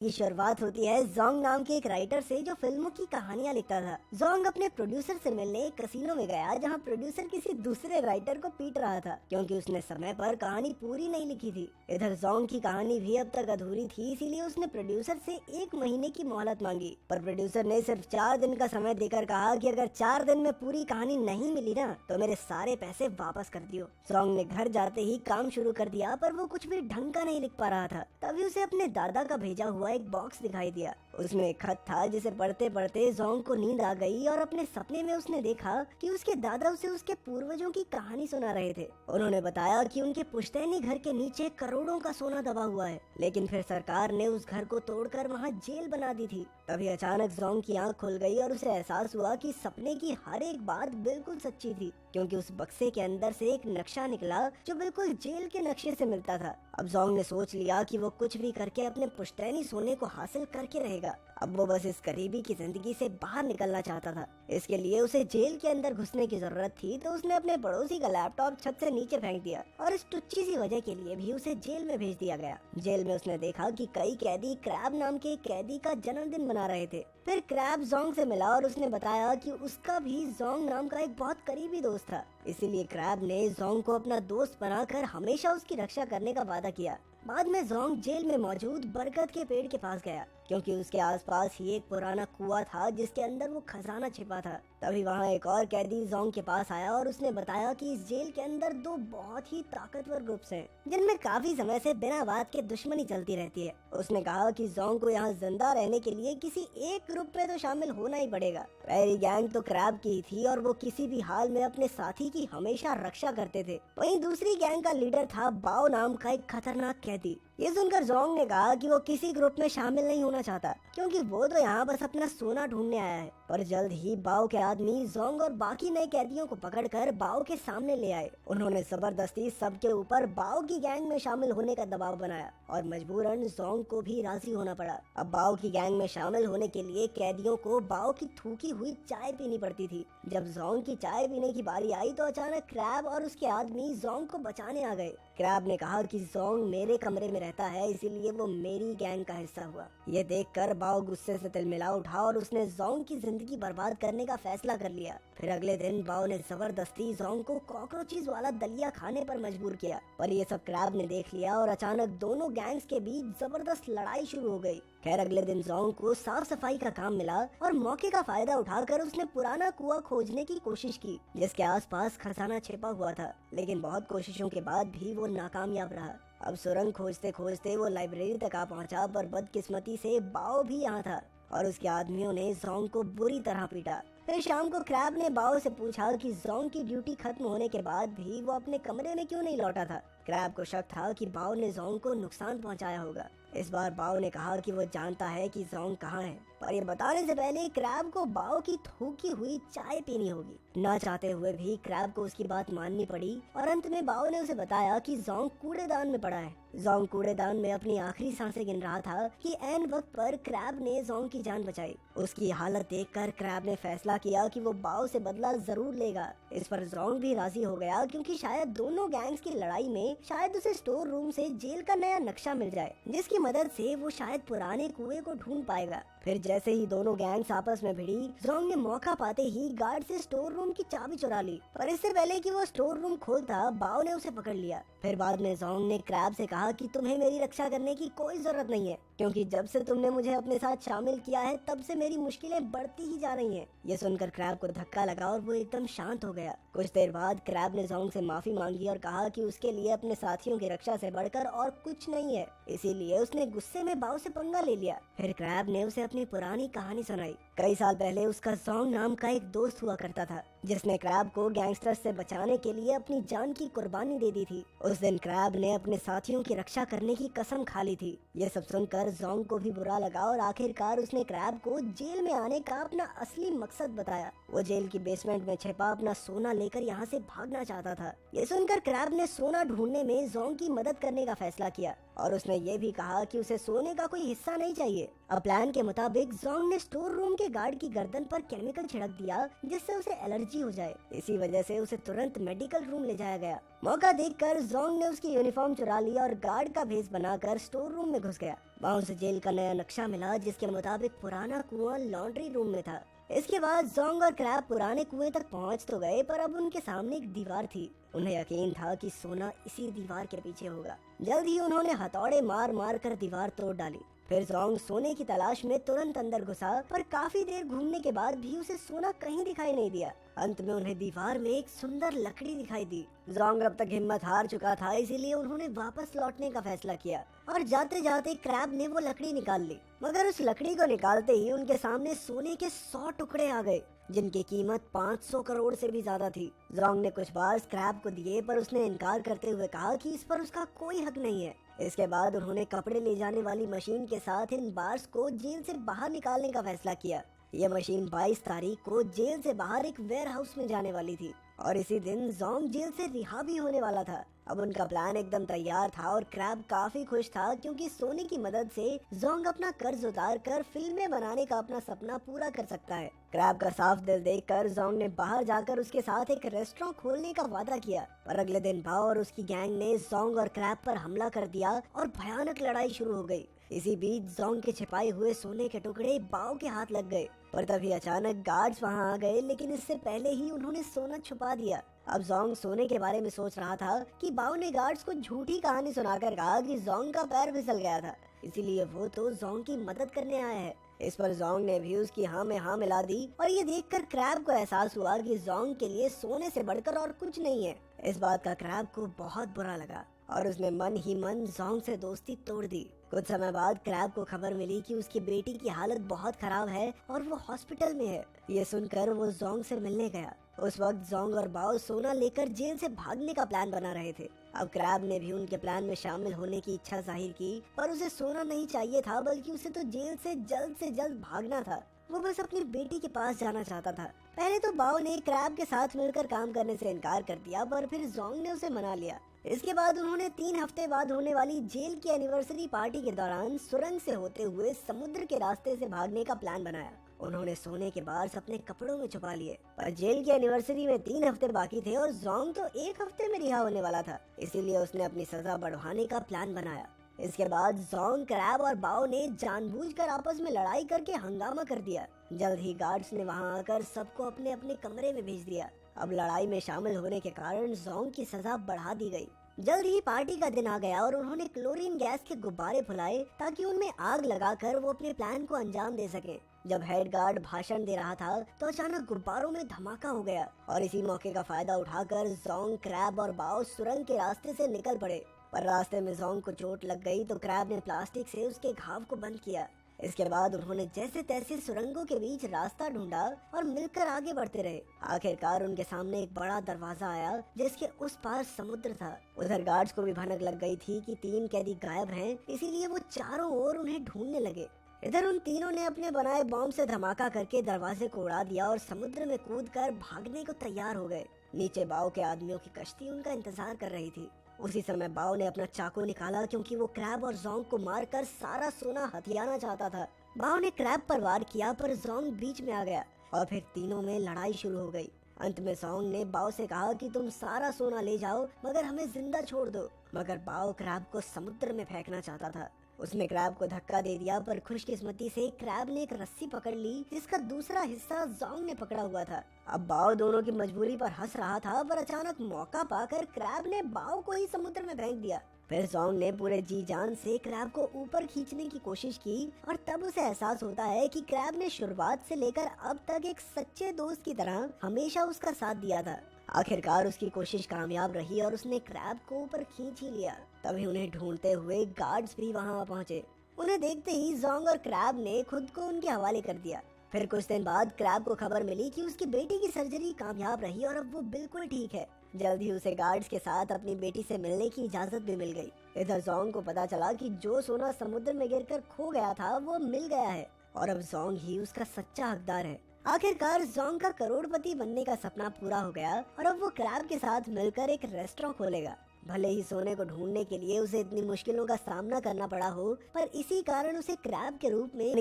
ये शुरुआत होती है जोंग नाम के एक राइटर से जो फिल्मों की कहानियां लिखता था। जोंग अपने प्रोड्यूसर से मिलने एक कसिनो में गया जहां प्रोड्यूसर किसी दूसरे राइटर को पीट रहा था क्योंकि उसने समय पर कहानी पूरी नहीं लिखी थी। इधर जोंग की कहानी भी अब तक अधूरी थी, इसीलिए उसने प्रोड्यूसर से 1 महीने की मोहलत मांगी, पर प्रोड्यूसर ने सिर्फ 4 दिन का समय देकर कहा कि अगर 4 दिन में पूरी कहानी नहीं मिली ना तो मेरे सारे पैसे वापस कर दियो। जोंग ने घर जाते ही काम शुरू कर दिया, पर वो कुछ भी ढंग का नहीं लिख पा रहा था। तभी उसे अपने दादा का भेजा हुआ एक बॉक्स दिखाई दिया। उसमें एक खत था जिसे पढ़ते पढ़ते जोंग को नींद आ गई और अपने सपने में उसने देखा कि उसके दादा उसे उसके पूर्वजों की कहानी सुना रहे थे। उन्होंने बताया कि उनके पुश्तैनी घर के नीचे करोड़ों का सोना दबा हुआ है, लेकिन फिर सरकार ने उस घर को तोड़कर वहाँ जेल बना दी थी। तभी अचानक जोंग की आंख खुल गई और उसे एहसास हुआ कि सपने की हर एक बात बिल्कुल सच्ची थी, क्योंकि उस बक्से के अंदर से एक नक्शा निकला जो बिल्कुल जेल के नक्शे से मिलता था। अब जोंग ने सोच लिया कि वो कुछ भी करके अपने पुश्तैनी सोने को हासिल करके रहेगा। अब वो बस इस गरीबी की जिंदगी से बाहर निकलना चाहता था। इसके लिए उसे जेल के अंदर घुसने की जरूरत थी, तो उसने अपने पड़ोसी का लैपटॉप छत से नीचे फेंक दिया और इस टुच्ची सी वजह के लिए भी उसे जेल में भेज दिया गया। जेल में उसने देखा कि कई कैदी क्रैब नाम के एक कैदी का जन्मदिन मना रहे थे। फिर क्रैब जोंग से मिला और उसने बताया कि उसका भी जोंग नाम का एक बहुत करीबी दोस्त था, इसीलिए क्रैब ने जोंग को अपना दोस्त बनाकर हमेशा उसकी रक्षा करने का वादा किया। बाद में जोंग जेल में मौजूद बरगद के पेड़ के पास गया, क्योंकि उसके आसपास ही एक पुराना कुआं था जिसके अंदर वो खजाना छिपा था। तभी वहाँ एक और कैदी जोंग के पास आया और उसने बताया कि इस जेल के अंदर 2 बहुत ही ताकतवर ग्रुप्स हैं, जिनमें काफी समय से बिना बात के दुश्मनी चलती रहती है। उसने कहा कि जोंग को यहाँ जिंदा रहने के लिए किसी एक ग्रुप में तो शामिल होना ही पड़ेगा। पहली गैंग तो क्रैब की थी और वो किसी भी हाल में अपने साथी की हमेशा रक्षा करते थे। वहीं दूसरी गैंग का लीडर था बाओ नाम का एक खतरनाक कैदी। ये सुनकर जोंग ने कहा कि वो किसी ग्रुप में शामिल नहीं होना चाहता, क्योंकि वो तो यहाँ बस अपना सोना ढूंढने आया है। पर जल्द ही बाओ के आदमी जोंग और बाकी नए कैदियों को पकड़कर बाओ के सामने ले आए। उन्होंने जबरदस्ती सबके ऊपर बाओ की गैंग में शामिल होने का दबाव बनाया और मजबूरन जोंग को भी राजी होना पड़ा। अब बाओ की गैंग में शामिल होने के लिए कैदियों को बाओ की थूकी हुई चाय पीनी पड़ती थी। जब जोंग की चाय पीने की बारी आई तो अचानक क्रैब और उसके आदमी जोंग को बचाने आ गए। क्रैब ने कहा कि जोंग मेरे कमरे में रहता है, इसीलिए वो मेरी गैंग का हिस्सा हुआ। ये देखकर बाओ गुस्से से तिलमिला उठा और उसने जोंग की जिंदगी बर्बाद करने का फैसला कर लिया। फिर अगले दिन बाओ ने जबरदस्ती जोंग को कॉकरोचेस वाला दलिया खाने पर मजबूर किया, पर ये सब क्रैब ने देख लिया और अचानक दोनों गैंग्स के बीच जबरदस्त लड़ाई शुरू हो गई। खैर अगले दिन जोंग को साफ सफाई का काम मिला और मौके का फायदा उठाकर उसने पुराना कुआं खोजने की कोशिश की, जिसके आसपास खजाना छिपा हुआ था, लेकिन बहुत कोशिशों के बाद भी वो नाकामयाब रहा। अब सुरंग खोजते खोजते वो लाइब्रेरी तक आ पहुंचा, पर बदकिस्मती से बाओ भी यहाँ था और उसके आदमियों ने जोंग को बुरी तरह पीटा। फिर शाम को क्रैब ने बाओ से पूछा कि जोंग की ड्यूटी खत्म होने के बाद भी वो अपने कमरे में क्यों नहीं लौटा था। क्रैब को शक था कि बाओ ने जोंग को नुकसान पहुंचाया होगा। इस बार बाओ ने कहा कि वो जानता है कि जोंग कहाँ है, पर ये बताने से पहले क्रैब को बाओ की थूकी हुई चाय पीनी होगी। न चाहते हुए भी क्रैब को उसकी बात माननी पड़ी और अंत में बाओ ने उसे बताया कि जोंग कूड़ेदान में पड़ा है। जोंग कूड़ेदान में अपनी आखिरी सांसें गिन रहा था कि ऐन वक्त पर क्रैब ने जोंग की जान बचाई। उसकी हालत देखकर क्रैब ने फैसला किया कि वो बाओ से बदला जरूर लेगा। इस पर जोंग भी राजी हो गया, क्योंकि शायद दोनों गैंग्स की लड़ाई में शायद उसे स्टोर रूम से जेल का नया नक्शा मिल जाए, जिसकी मदद से वो शायद पुराने कुएं को ढूंढ पाएगा। फिर जैसे ही दोनों गैंग्स आपस में भिड़ी, जोंग ने मौका पाते ही गार्ड से स्टोर रूम की चाबी चुरा ली, पर इससे पहले कि वो स्टोर रूम खोलता बाओ ने उसे पकड़ लिया। फिर बाद में जोंग ने क्रैब से कहा कि तुम्हें मेरी रक्षा करने की कोई जरूरत नहीं है, क्योंकि जब से तुमने मुझे अपने साथ शामिल किया है तब से मेरी मुश्किलें बढ़ती ही जा रही हैं। ये सुनकर क्रैब को धक्का लगा और वो एकदम शांत हो गया। कुछ देर बाद क्रैब ने जोंग से माफी मांगी और कहा कि उसके लिए अपने साथियों की रक्षा से बढ़कर और कुछ नहीं है, इसीलिए उसने गुस्से में बाओ से पंगा ले लिया। फिर क्रैब ने उसे अपनी पुरानी कहानी सुनाई। कई साल पहले उसका जोंग नाम का एक दोस्त हुआ करता था, जिसने क्रैब को गैंगस्टर्स से बचाने के लिए अपनी जान की कुर्बानी दे दी थी। उस दिन क्रैब ने अपने साथियों की रक्षा करने की कसम खा ली थी। ये सब सुनकर जोंग को भी बुरा लगा और आखिरकार उसने क्रैब को जेल में आने का अपना असली मकसद बताया। वो जेल की बेसमेंट में छिपा अपना सोना लेकर यहाँ से भागना चाहता था। ये सुनकर क्रैब ने सोना ढूंढने में जोंग की मदद करने का फैसला किया। और उसने ये भी कहा कि उसे सोने का कोई हिस्सा नहीं चाहिए। अब प्लान के मुताबिक जोंग ने स्टोर रूम के गार्ड की गर्दन पर केमिकल छिड़क दिया जिससे उसे एलर्जी हो जाए। इसी वजह से उसे तुरंत मेडिकल रूम ले जाया गया। मौका देखकर जोंग ने उसकी यूनिफॉर्म चुरा लिया और गार्ड का भेस बनाकर स्टोर रूम में घुस गया। वहाँ उसे जेल का नया नक्शा मिला जिसके मुताबिक पुराना कुआं लॉन्ड्री रूम में था। इसके बाद जोंग और क्रैब पुराने कुएं तक पहुंच तो गए, पर अब उनके सामने एक दीवार थी। उन्हें यकीन था कि सोना इसी दीवार के पीछे होगा। जल्द ही उन्होंने हथौड़े मार मार कर दीवार तोड़ डाली। फिर जोंग सोने की तलाश में तुरंत अंदर घुसा, पर काफी देर घूमने के बाद भी उसे सोना कहीं दिखाई नहीं दिया। अंत में उन्हें दीवार में एक सुंदर लकड़ी दिखाई दी। जोंग अब तक हिम्मत हार चुका था, इसीलिए उन्होंने वापस लौटने का फैसला किया और जाते जाते क्रैब ने वो लकड़ी निकाल ली। मगर उस लकड़ी को निकालते ही उनके सामने सोने के 100 टुकड़े आ गए जिनकी कीमत 500 करोड़ से भी ज्यादा थी। जोंग ने कुछ बार क्रैब को दिए, पर उसने इनकार करते हुए कहा कि इस पर उसका कोई हक नहीं है। इसके बाद उन्होंने कपड़े ले जाने वाली मशीन के साथ इन बार्स को जेल से बाहर निकालने का फैसला किया। यह मशीन 22 तारीख को जेल से बाहर एक वेयर हाउस में जाने वाली थी और इसी दिन जोंग जेल से रिहा भी होने वाला था। अब उनका प्लान एकदम तैयार था और क्रैब काफी खुश था क्योंकि सोने की मदद से जोंग अपना कर्ज उतार कर फिल्में बनाने का अपना सपना पूरा कर सकता है। क्रैब का साफ दिल देखकर जोंग ने बाहर जाकर उसके साथ एक रेस्टोरेंट खोलने का वादा किया, पर अगले दिन बाओ और उसकी गैंग ने जोंग और क्रैब पर हमला कर दिया और भयानक लड़ाई शुरू हो गई। इसी बीच जोंग के छिपाए हुए सोने के टुकड़े बाओ के हाथ लग गए, पर तभी अचानक गार्ड्स वहां आ गए, लेकिन इससे पहले ही उन्होंने सोना छुपा दिया। अब जोंग सोने के बारे में सोच रहा था कि बाओ ने गार्ड्स को झूठी कहानी सुनाकर कहा कि जोंग का पैर फिसल गया था, इसीलिए वो तो जोंग की मदद करने आया है। इस पर जोंग ने भी उसकी हाँ में हाँ मिला दी और ये देखकर क्रैब को एहसास हुआ कि जोंग के लिए सोने से बढ़कर और कुछ नहीं है। इस बात का क्रैब को बहुत बुरा लगा और उसने मन ही मन जोंग से दोस्ती तोड़ दी। कुछ समय बाद क्रैब को खबर मिली कि उसकी बेटी की हालत बहुत खराब है और वो हॉस्पिटल में है। ये सुनकर वो जोंग से मिलने गया। उस वक्त जोंग और बाओ सोना लेकर जेल से भागने का प्लान बना रहे थे। अब क्रैब ने भी उनके प्लान में शामिल होने की इच्छा जाहिर की, पर उसे सोना नहीं चाहिए था, बल्कि उसे तो जेल से जल्द भागना था। वो बस अपनी बेटी के पास जाना चाहता था। पहले तो बाओ ने क्रैब के साथ मिलकर काम करने से इनकार कर दिया, पर फिर जोंग ने उसे मना लिया। इसके बाद उन्होंने 3 हफ्ते बाद होने वाली जेल की एनिवर्सरी पार्टी के दौरान सुरंग से होते हुए समुद्र के रास्ते से भागने का प्लान बनाया। उन्होंने सोने के बार्स अपने कपड़ों में छुपा लिए, पर जेल की एनिवर्सरी में 3 हफ्ते बाकी थे और जोंग तो 1 हफ्ते में रिहा होने वाला था, इसीलिए उसने अपनी सजा बढ़वाने का प्लान बनाया। इसके बाद जोंग, क्रैब और बाओ ने जानबूझकर आपस में लड़ाई करके हंगामा कर दिया। जल्द ही गार्ड्स ने वहां आकर सबको अपने अपने कमरे में भेज दिया। अब लड़ाई में शामिल होने के कारण जोंग की सजा बढ़ा दी गई। जल्द ही पार्टी का दिन आ गया और उन्होंने क्लोरीन गैस के गुब्बारे फुलाए ताकि उनमें आग लगाकर वो अपने प्लान को अंजाम दे सके। जब हेड गार्ड भाषण दे रहा था तो अचानक गुब्बारों में धमाका हो गया और इसी मौके का फायदा उठाकर जोंग, क्रैब और बाओ सुरंग के रास्ते से निकल पड़े। पर रास्ते में जोंग को चोट लग गई तो क्रैब ने प्लास्टिक से उसके घाव को बंद किया। इसके बाद उन्होंने जैसे तैसे सुरंगों के बीच रास्ता ढूंढा और मिलकर आगे बढ़ते रहे। आखिरकार उनके सामने एक बड़ा दरवाजा आया जिसके उस पार समुद्र था। उधर गार्ड्स को भी भनक लग गई थी कि 3 कैदी गायब हैं, इसीलिए वो चारों ओर उन्हें ढूंढने लगे। इधर उन तीनों ने अपने बनाए बॉम्ब से धमाका करके दरवाजे को उड़ा दिया और समुद्र में कूदकर भागने को तैयार हो गए। नीचे बाओ के आदमियों की कश्ती उनका इंतजार कर रही थी। उसी समय बाओ ने अपना चाकू निकाला क्योंकि वो क्रैब और जोंग को मारकर सारा सोना हथियाना चाहता था। बाओ ने क्रैब पर वार किया, पर जोंग बीच में आ गया और फिर तीनों में लड़ाई शुरू हो गई। अंत में जोंग ने बाओ से कहा कि तुम सारा सोना ले जाओ मगर हमें जिंदा छोड़ दो, मगर बाओ क्रैब को समुद्र में फेंकना चाहता था। उसने क्रैब को धक्का दे दिया, पर खुशकिस्मती से क्रैब ने एक रस्सी पकड़ ली जिसका दूसरा हिस्सा जोंग ने पकड़ा हुआ था। अब बाओ दोनों की मजबूरी पर हंस रहा था, पर अचानक मौका पाकर क्रैब ने बाओ को ही समुद्र में फेंक दिया। फिर जोंग ने पूरे जी जान से क्रैब को ऊपर खींचने की कोशिश की और तब उसे एहसास होता है कि क्रैब ने शुरुआत से लेकर अब तक एक सच्चे दोस्त की तरह हमेशा उसका साथ दिया था। आखिरकार उसकी कोशिश कामयाब रही और उसने क्रैब को ऊपर खींच ही लिया। तभी उन्हें ढूंढते हुए गार्ड्स भी वहां पहुंचे। उन्हें देखते ही जोंग और क्रैब ने खुद को उनके हवाले कर दिया। फिर कुछ दिन बाद क्रैब को खबर मिली कि उसकी बेटी की सर्जरी कामयाब रही और अब वो बिल्कुल ठीक है। जल्द ही उसे गार्ड्स के साथ अपनी बेटी से मिलने की इजाजत भी मिल गई। इधर जोंग को पता चला कि जो सोना समुद्र में गिरकर खो गया था वो मिल गया है और अब जोंग ही उसका सच्चा हकदार है। आखिरकार जोंग का करोड़पति बनने का सपना पूरा हो गया और अब वो क्रैब के साथ मिलकर एक रेस्टोरेंट खोलेगा। भले ही सोने को ढूंढने के लिए उसे इतनी मुश्किलों का सामना करना पड़ा हो, पर इसी कारण उसे क्रैब के रूप में